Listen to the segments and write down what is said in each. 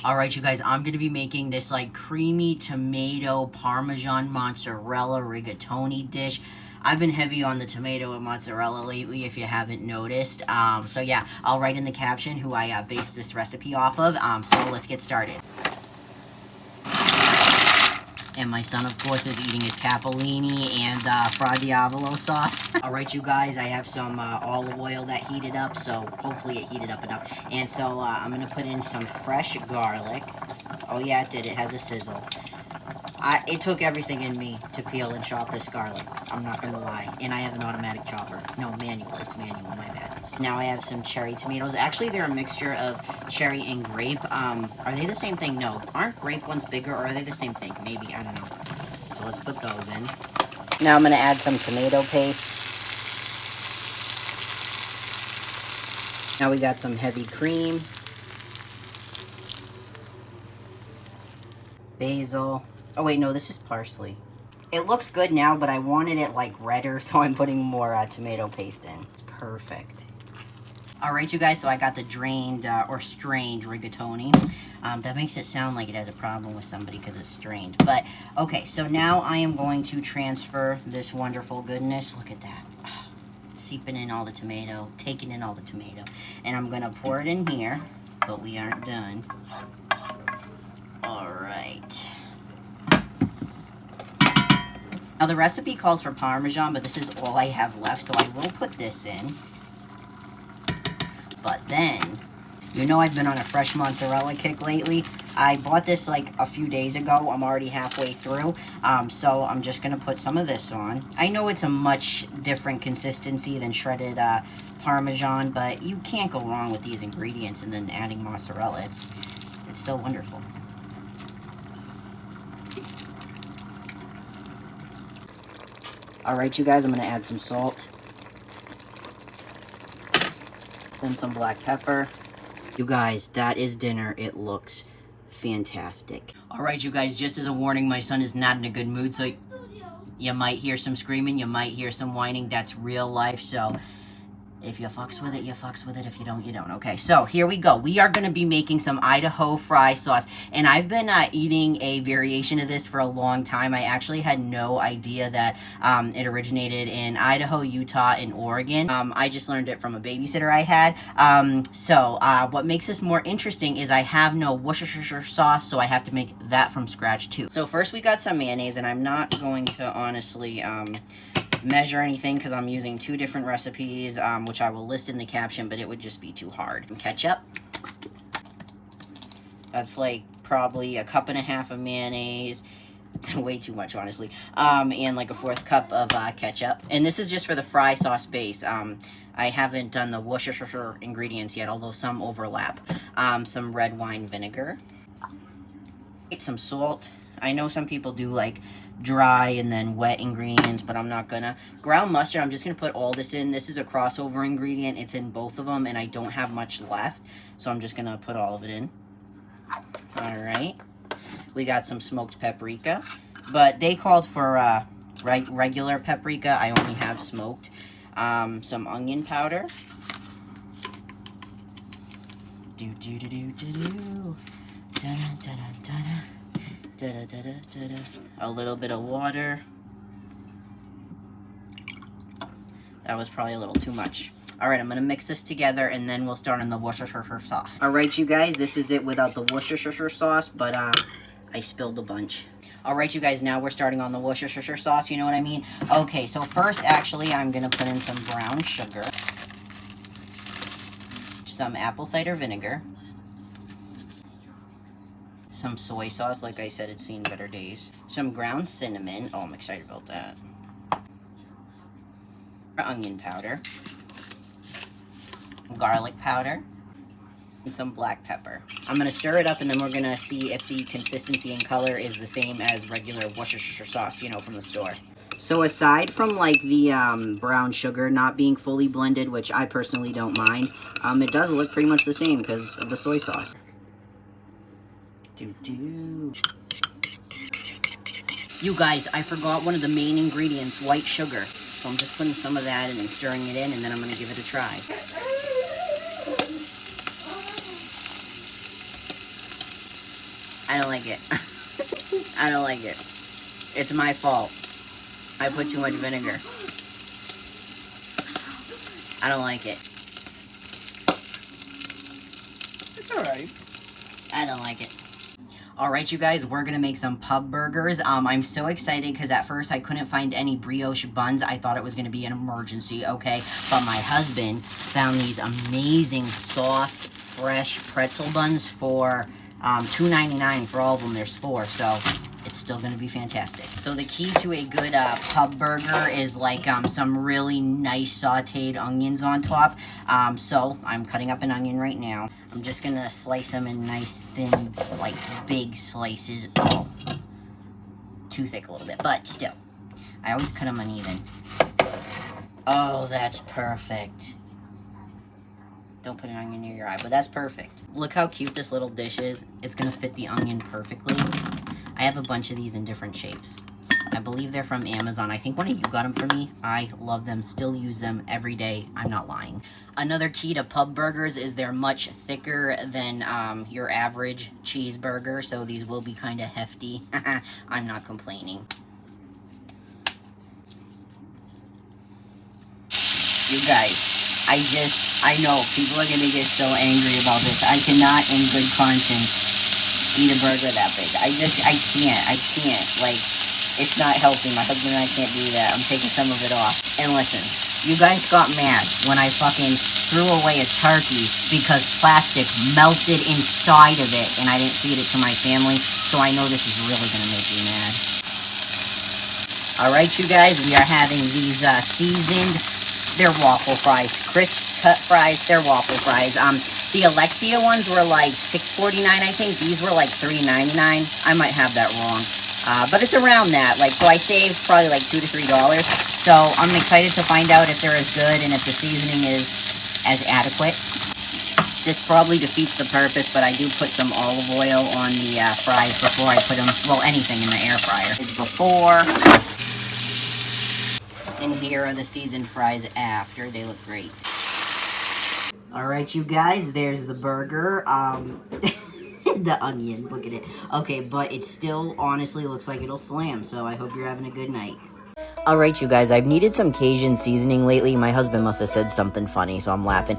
Alright, you guys, I'm going to be making this, like, creamy tomato Parmesan mozzarella rigatoni dish. I've been heavy on the tomato and mozzarella lately, if you haven't noticed. So yeah, I'll write in the caption who I based this recipe off of. So let's get started. And my son, of course, is eating his capellini and Fra Diavolo sauce. Alright, you guys, I have some olive oil that heated up, so hopefully it heated up enough. And so I'm going to put in some fresh garlic. Oh yeah, it did. It has a sizzle. It took everything in me to peel and chop this garlic. I'm not going to lie. And I have an automatic chopper. No, manual. It's manual, my bad. Now I have some cherry tomatoes. Actually, they're a mixture of cherry and grape. Are they the same thing? No. Aren't grape ones bigger, or are they the same thing? Maybe. I don't know. So let's put those in. Now I'm going to add some tomato paste. Now we got some heavy cream. Basil. Oh wait, no, this is parsley. It looks good now, but I wanted it like redder, so I'm putting more tomato paste in. It's perfect. Alright, you guys, so I got the drained or strained rigatoni. That makes it sound like it has a problem with somebody because it's strained. But, okay, so now I am going to transfer this wonderful goodness. Look at that. Seeping in all the tomato, taking in all the tomato. And I'm going to pour it in here, but we aren't done. Alright. Now the recipe calls for Parmesan, but this is all I have left, so I will put this in. But then, you know I've been on a fresh mozzarella kick lately. I bought this like a few days ago. I'm already halfway through, so I'm just going to put some of this on. I know it's a much different consistency than shredded Parmesan, but you can't go wrong with these ingredients and then adding mozzarella. It's still wonderful. Alright, you guys, I'm going to add some salt. Then some black pepper. You guys, that is dinner. It looks fantastic. Alright, you guys, just as a warning, my son is not in a good mood, so you might hear some screaming, you might hear some whining. That's real life, so if you fucks with it, you fucks with it. If you don't, you don't. Okay, so here we go. We are going to be making some Idaho fry sauce. And I've been eating a variation of this for a long time. I actually had no idea that it originated in Idaho, Utah, and Oregon. I just learned it from a babysitter I had. What makes this more interesting is I have no Worcestershire sauce, so I have to make that from scratch too. So first we got some mayonnaise, and I'm not going to honestly measure anything because I'm using two different recipes, which I will list in the caption, but it would just be too hard. And ketchup. That's like probably a cup and a half of mayonnaise. Way too much, honestly. And like a 1/4 cup of ketchup. And this is just for the fry sauce base. I haven't done the Worcestershire ingredients yet, although some overlap. Some red wine vinegar. Some salt. I know some people do like dry and then wet ingredients, but I'm not gonna. Ground mustard, I'm just gonna put all this in. This is a crossover ingredient. It's in both of them, and I don't have much left, so I'm just gonna put all of it in. Alright. We got some smoked paprika, but they called for regular paprika. I only have smoked. Some onion powder. A little bit of water. That was probably a little too much. Alright, I'm going to mix this together, and then we'll start on the Worcestershire sauce. Alright, you guys, this is it without the Worcestershire sauce, but I spilled a bunch. Alright, you guys, now we're starting on the Worcestershire sauce, you know what I mean? Okay, so first, actually, I'm going to put in some brown sugar, some apple cider vinegar, some soy sauce. Like I said, it's seen better days. Some ground cinnamon. Oh, I'm excited about that. Onion powder. Garlic powder. And some black pepper. I'm going to stir it up, and then we're going to see if the consistency and color is the same as regular Worcestershire sauce, you know, from the store. So aside from, like, the brown sugar not being fully blended, which I personally don't mind, it does look pretty much the same because of the soy sauce. You guys, I forgot one of the main ingredients, white sugar. So I'm just putting some of that in and stirring it in, and then I'm going to give it a try. I don't like it. I don't like it. It's my fault. I put too much vinegar. I don't like it. It's alright. I don't like it. Alright, you guys, we're gonna make some pub burgers. I'm so excited because at first I couldn't find any brioche buns. I thought it was gonna be an emergency, okay? But my husband found these amazing, soft, fresh pretzel buns for $2.99 for all of them. There's 4, so it's still gonna be fantastic. So the key to a good pub burger is like some really nice sauteed onions on top. So I'm cutting up an onion right now. I'm just gonna slice them in nice thin, like big slices. Oh, too thick a little bit, but still. I always cut them uneven. Oh, that's perfect. Don't put an onion near your eye, but that's perfect. Look how cute this little dish is. It's gonna fit the onion perfectly. I have a bunch of these in different shapes. I believe they're from Amazon. I think one of you got them for me. I love them, still use them every day. I'm not lying. Another key to pub burgers is they're much thicker than your average cheeseburger, so these will be kind of hefty. I'm not complaining. You guys, I know people are gonna get so angry about this. I cannot in good conscience eat a burger that big. I can't. Like, it's not healthy. My husband and I can't do that. I'm taking some of it off. And listen, you guys got mad when I fucking threw away a turkey because plastic melted inside of it and I didn't feed it to my family, so I know this is really gonna make you mad. Alright, you guys, we are having these seasoned, they're waffle fries, crisp cut fries, they're waffle fries. The Alexia ones were like $6.49, I think. These were like $3.99. I might have that wrong. But it's around that. Like, so I saved probably like $2 to $3. So I'm excited to find out if they're as good and if the seasoning is as adequate. This probably defeats the purpose, but I do put some olive oil on the fries before I put them, well, anything in the air fryer. Before, and here are the seasoned fries after. They look great. Alright, you guys, there's the burger. The onion, look at it. Okay, but it still honestly looks like it'll slam, so I hope you're having a good night. Alright, you guys, I've needed some Cajun seasoning lately. My husband must have said something funny, so I'm laughing.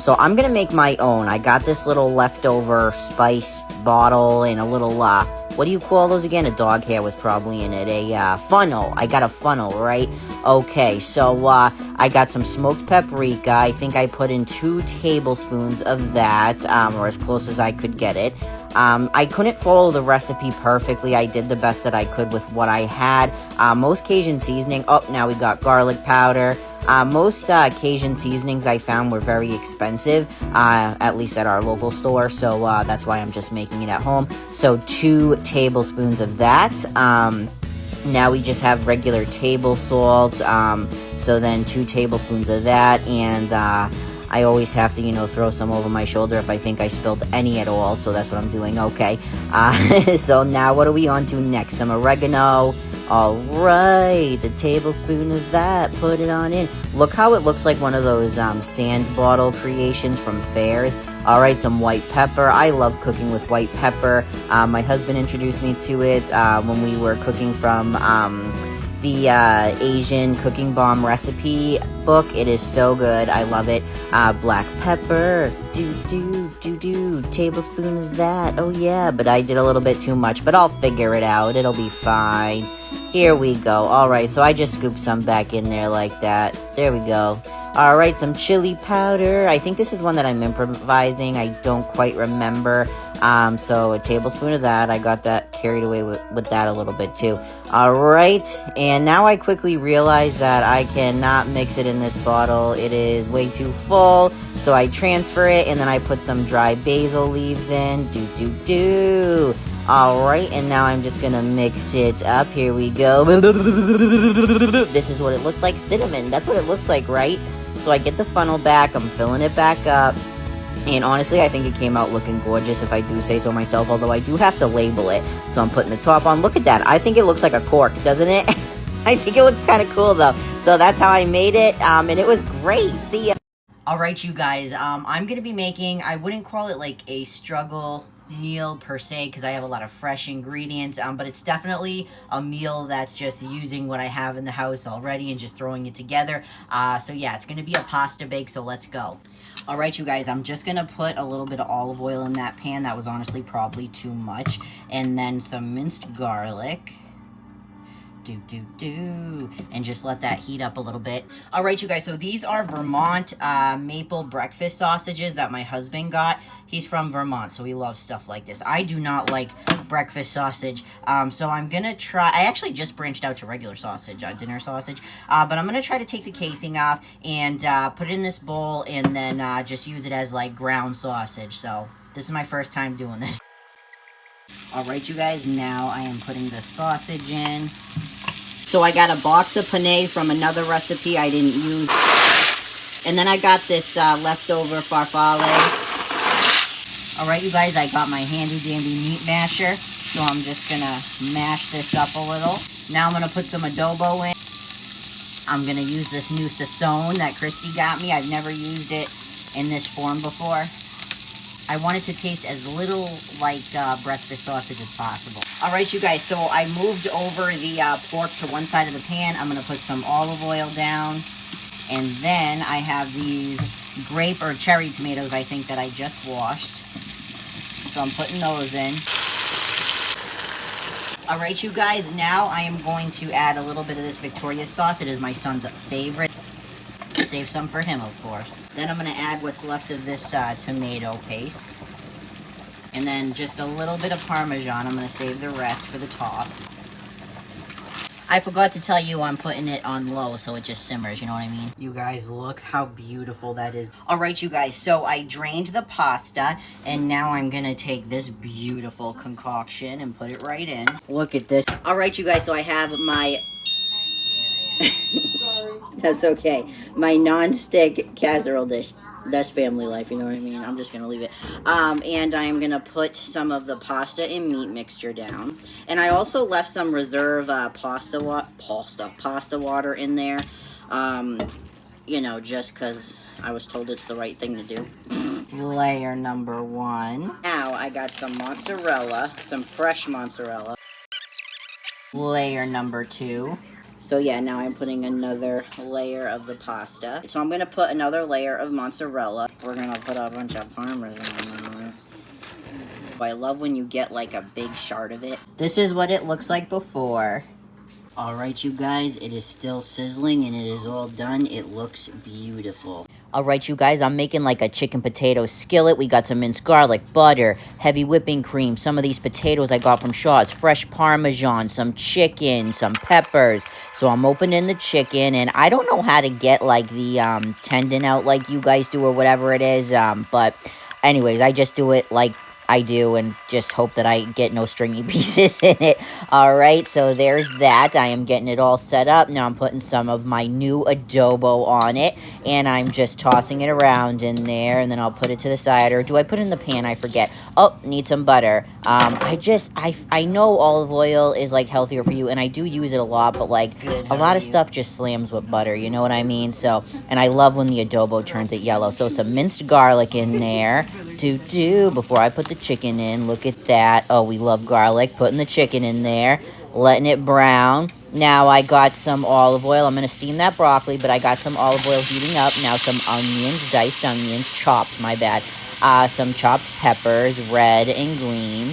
So I'm gonna make my own. I got this little leftover spice bottle and a little, what do you call those again? A dog hair was probably in it. A funnel. I got a funnel, right? Okay, so I got some smoked paprika. I think I put in 2 tablespoons of that, or as close as I could get it. I couldn't follow the recipe perfectly. I did the best that I could with what I had. Most Cajun seasoning, now we got garlic powder. Most Cajun seasonings I found were very expensive, at least at our local store, so that's why I'm just making it at home. So 2 tablespoons of that. Now we just have regular table salt, so then 2 tablespoons of that, and I always have to, throw some over my shoulder if I think I spilled any at all, so that's what I'm doing. Okay, so now what are we on to next? Some oregano. Alright, a tablespoon of that, put it on in. Look how it looks like one of those sand bottle creations from fairs. Alright, some white pepper. I love cooking with white pepper. My husband introduced me to it when we were cooking from the Asian Cooking Bomb recipe book. It is so good. I love it. Black pepper. Tablespoon of that. Oh yeah, but I did a little bit too much, but I'll figure it out. It'll be fine. Here we go. Alright, so I just scooped some back in there like that. There we go. Alright, some chili powder. I think this is one that I'm improvising. I don't quite remember. So a tablespoon of that. I got that carried away with that a little bit too. Alright, and now I quickly realize that I cannot mix it in this bottle. It is way too full. So I transfer it, and then I put some dry basil leaves in. Alright, and now I'm just gonna mix it up. Here we go. This is what it looks like. Cinnamon. That's what it looks like, right? So I get the funnel back. I'm filling it back up. And honestly, I think it came out looking gorgeous, if I do say so myself. Although I do have to label it. So I'm putting the top on. Look at that. I think it looks like a cork, doesn't it? I think it looks kind of cool, though. So that's how I made it. And it was great. See ya. Alright, you guys. I'm going to be making, I wouldn't call it like a struggle meal per se because I have a lot of fresh ingredients, but it's definitely a meal that's just using what I have in the house already and just throwing it together. So yeah, it's gonna be a pasta bake, so let's go. All right, you guys, I'm just gonna put a little bit of olive oil in that pan. That was honestly probably too much. And then some minced garlic. And just let that heat up a little bit. All right, you guys, so these are Vermont maple breakfast sausages that my husband got. He's from Vermont, so he loves stuff like this. I do not like breakfast sausage, so I'm gonna try. I actually just branched out to regular sausage, dinner sausage, but I'm gonna try to take the casing off and put it in this bowl and then just use it as like ground sausage. So this is my first time doing this. All right, you guys, now I am putting the sausage in. So I got a box of penne from another recipe I didn't use. And then I got this leftover farfalle. All right, you guys, I got my handy dandy meat masher. So I'm just gonna mash this up a little. Now I'm gonna put some adobo in. I'm gonna use this new Sazón that Christy got me. I've never used it in this form before. I want it to taste as little like breakfast sausage as possible. All right, you guys, so I moved over the pork to one side of the pan. I'm gonna put some olive oil down. And then I have these grape or cherry tomatoes, I think, that I just washed. So I'm putting those in. All right, you guys, now I am going to add a little bit of this Victoria sauce. It is my son's favorite. Save some for him, of course. Then I'm going to add what's left of this tomato paste. And then just a little bit of Parmesan. I'm going to save the rest for the top. I forgot to tell you I'm putting it on low so it just simmers, you know what I mean? You guys, look how beautiful that is. All right, you guys, so I drained the pasta, and now I'm going to take this beautiful concoction and put it right in. Look at this. All right, you guys, so I have my... That's okay. My non-stick casserole dish. That's family life, you know what I mean? I'm just gonna leave it. And I'm gonna put some of the pasta and meat mixture down. And I also left some reserve pasta water in there. You know, just because I was told it's the right thing to do. Layer number 1. Now I got some mozzarella, some fresh mozzarella. Layer number 2. So yeah, now I'm putting another layer of the pasta. So I'm gonna put another layer of mozzarella. We're gonna put a bunch of Parmesan on it. I love when you get like a big shard of it. This is what it looks like before. All right, you guys, it is still sizzling and it is all done. It looks beautiful. All right, you guys, I'm making like a chicken potato skillet. We got some minced garlic, butter, heavy whipping cream. Some of these potatoes I got from Shaw's, fresh Parmesan, some chicken, some peppers. So I'm opening the chicken, and I don't know how to get like the tendon out like you guys do or whatever it is. But anyways, I just do it like I do and just hope that I get no stringy pieces in it. All right, so there's that. I am getting it all set up. Now I'm putting some of my new adobo on it, and I'm just tossing it around in there, and then I'll put it to the side. Or do I put it in the pan? I forget. Oh, need some butter. I know olive oil is like healthier for you, and I do use it a lot, but like a lot of stuff just slams with butter, you know what I mean? So, and I love when the adobo turns it yellow. So some minced garlic in there. Before I put the chicken in. Look at that. Oh, we love garlic. Putting the chicken in there, letting it brown. Now I got some olive oil. I'm going to steam that broccoli, but I got some olive oil heating up. Now some onions, diced onions, chopped, my bad. Some chopped peppers, red and green.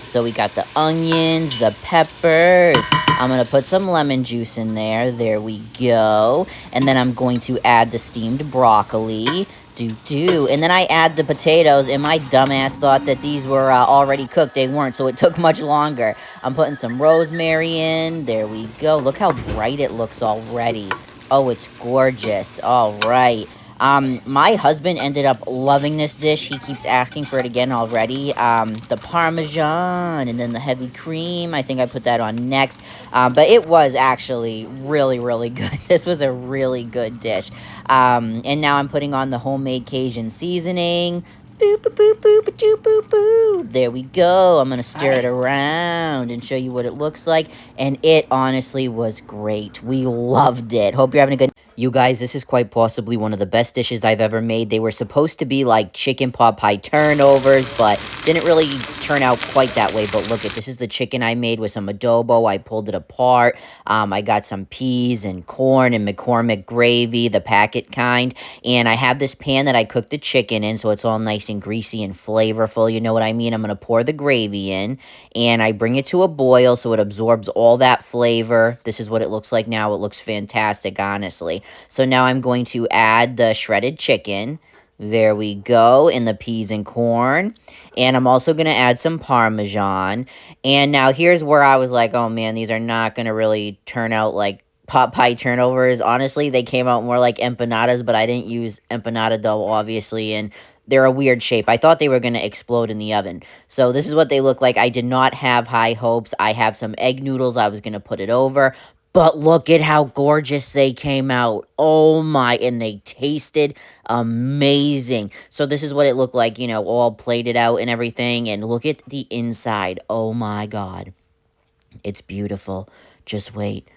So we got the onions, the peppers. I'm going to put some lemon juice in there. There we go. And then I'm going to add the steamed broccoli. And then I add the potatoes, and my dumbass thought that these were already cooked. They weren't, so it took much longer. I'm putting some rosemary in. There we go. Look how bright it looks already. Oh, it's gorgeous. All right. My husband ended up loving this dish. He keeps asking for it again already. The Parmesan and then the heavy cream. I think I put that on next. But it was actually really, really good. This was a really good dish. And now I'm putting on the homemade Cajun seasoning. Boop, boop, boop, boop, boop, boop, boop. There we go. I'm going to stir it around and show you what it looks like. And it honestly was great. We loved it. Hope you're having a good... You guys, this is quite possibly one of the best dishes I've ever made. They were supposed to be like chicken pot pie turnovers, but didn't really turn out quite that way. But look, this is the chicken I made with some adobo. I pulled it apart. I got some peas and corn and McCormick gravy, the packet kind. And I have this pan that I cooked the chicken in, so it's all nice and greasy and flavorful. You know what I mean? I'm going to pour the gravy in, and I bring it to a boil so it absorbs all that flavor. This is what it looks like now. It looks fantastic, honestly. So now I'm going to add the shredded chicken. There we go, and the peas and corn. And I'm also going to add some Parmesan. And now here's where I was like, oh man, these are not going to really turn out like pot pie turnovers. Honestly, they came out more like empanadas, but I didn't use empanada dough, obviously, and they're a weird shape. I thought they were going to explode in the oven. So this is what they look like. I did not have high hopes. I have some egg noodles. I was going to put it over. But look at how gorgeous they came out. Oh my, and they tasted amazing. So this is what it looked like, you know, all plated out and everything. And look at the inside. Oh my God. It's beautiful. Just wait.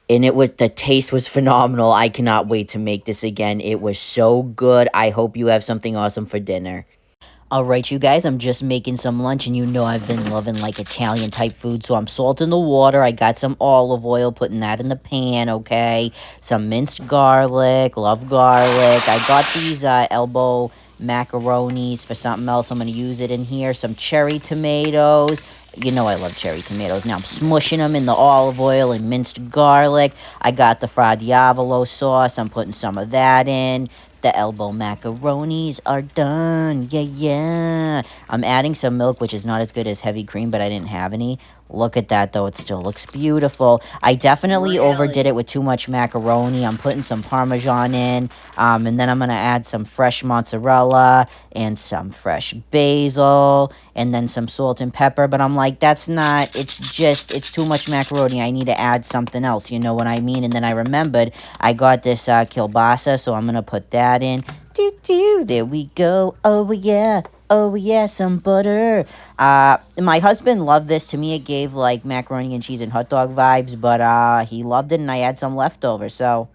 And the taste was phenomenal. I cannot wait to make this again. It was so good. I hope you have something awesome for dinner. Alright, you guys, I'm just making some lunch, and you know I've been loving, like, Italian-type food, so I'm salting the water. I got some olive oil, putting that in the pan, okay? Some minced garlic, love garlic. I got these elbow macaronis for something else. I'm going to use it in here. Some cherry tomatoes. You know I love cherry tomatoes. Now I'm smushing them in the olive oil and minced garlic. I got the Fra Diavolo sauce. I'm putting some of that in. The elbow macaronis are done. Yeah, yeah. I'm adding some milk, which is not as good as heavy cream, but I didn't have any. Look at that, though. It still looks beautiful. I definitely overdid it with too much macaroni. I'm putting some Parmesan in, and then I'm going to add some fresh mozzarella and some fresh basil, and then some salt and pepper. But I'm like, that's not, it's too much macaroni. I need to add something else, you know what I mean? And then I remembered I got this kielbasa, so I'm going to put that in. There we go. Oh, yeah. Oh, yeah, some butter. My husband loved this. To me, it gave, like, macaroni and cheese and hot dog vibes, but he loved it, and I had some leftovers, so